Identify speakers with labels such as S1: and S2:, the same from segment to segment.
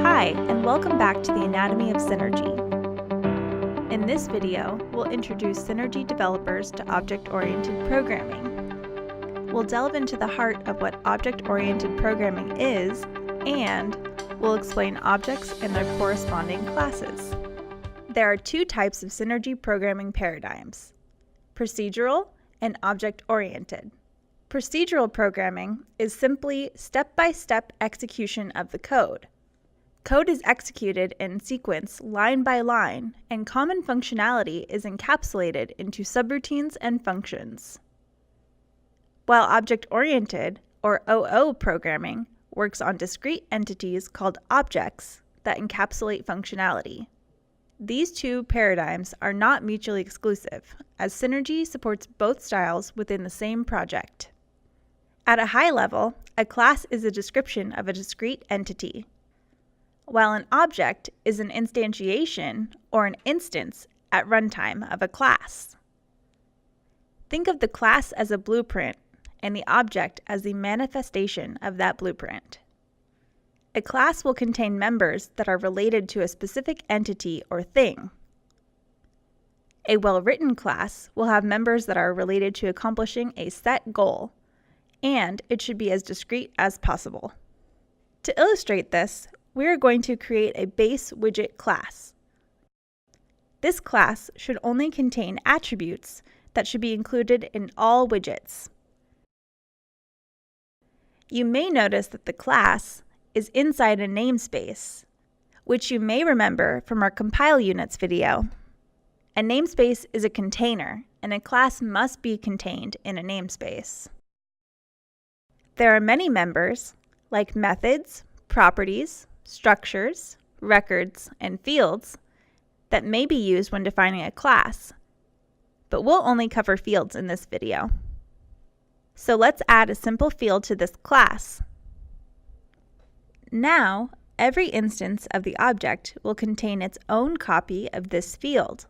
S1: Hi, and welcome back to the Anatomy of Synergy. In this video, we'll introduce Synergy developers to object-oriented programming. We'll delve into the heart of what object-oriented programming is, and we'll explain objects and their corresponding classes. There are two types of Synergy programming paradigms: procedural and object-oriented. Procedural programming is simply step-by-step execution of the code. Code is executed in sequence line by line, and common functionality is encapsulated into subroutines and functions. While object-oriented, or OO programming, works on discrete entities called objects that encapsulate functionality. These two paradigms are not mutually exclusive, as Synergy supports both styles within the same project. At a high level, a class is a description of a discrete entity, while an object is an instantiation or an instance at runtime of a class. Think of the class as a blueprint and the object as the manifestation of that blueprint. A class will contain members that are related to a specific entity or thing. A well-written class will have members that are related to accomplishing a set goal, and it should be as discrete as possible. To illustrate this, we are going to create a base widget class. This class should only contain attributes that should be included in all widgets. You may notice that the class is inside a namespace, which you may remember from our compile units video. A namespace is a container, and a class must be contained in a namespace. There are many members, like methods, properties, structures, records, and fields, that may be used when defining a class, but we'll only cover fields in this video. So let's add a simple field to this class. Now, every instance of the object will contain its own copy of this field.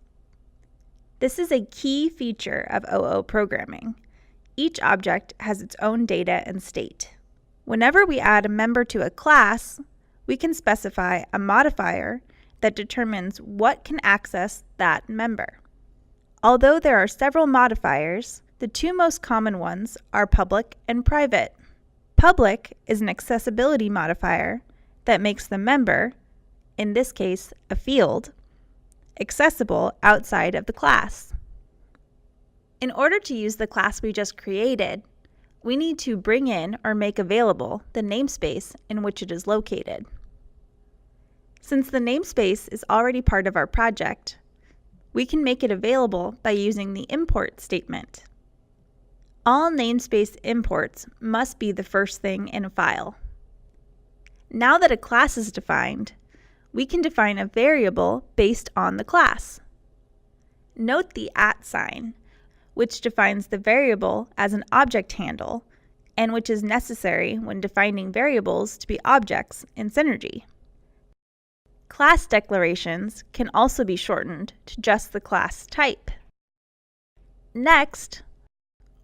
S1: This is a key feature of OO programming. Each object has its own data and state. Whenever we add a member to a class, we can specify a modifier that determines what can access that member. Although there are several modifiers, the two most common ones are public and private. Public is an accessibility modifier that makes the member, in this case a field, accessible outside of the class. In order to use the class we just created, we need to bring in or make available the namespace in which it is located. Since the namespace is already part of our project, we can make it available by using the import statement. All namespace imports must be the first thing in a file. Now that a class is defined, we can define a variable based on the class. Note the @ sign, which defines the variable as an object handle, and which is necessary when defining variables to be objects in Synergy. Class declarations can also be shortened to just the class type. Next,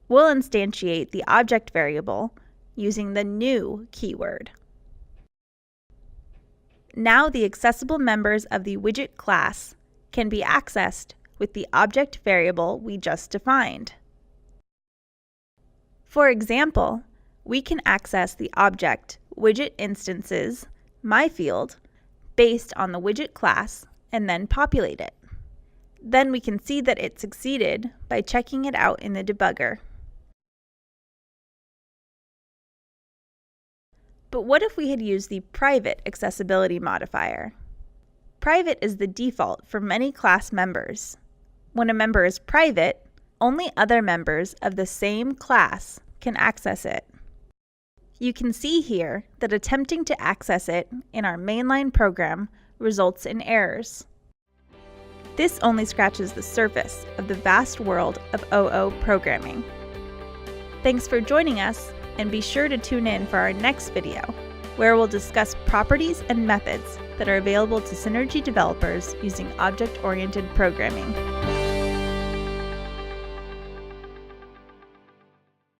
S1: we'll instantiate the object variable using the new keyword. Now the accessible members of the widget class can be accessed with the object variable we just defined. For example, we can access the object widget instances myField based on the widget class and then populate it. Then we can see that it succeeded by checking it out in the debugger. But what if we had used the private accessibility modifier? Private is the default for many class members. When a member is private, only other members of the same class can access it. You can see here that attempting to access it in our mainline program results in errors. This only scratches the surface of the vast world of OO programming. Thanks for joining us, and be sure to tune in for our next video, where we'll discuss properties and methods that are available to Synergy developers using object-oriented programming.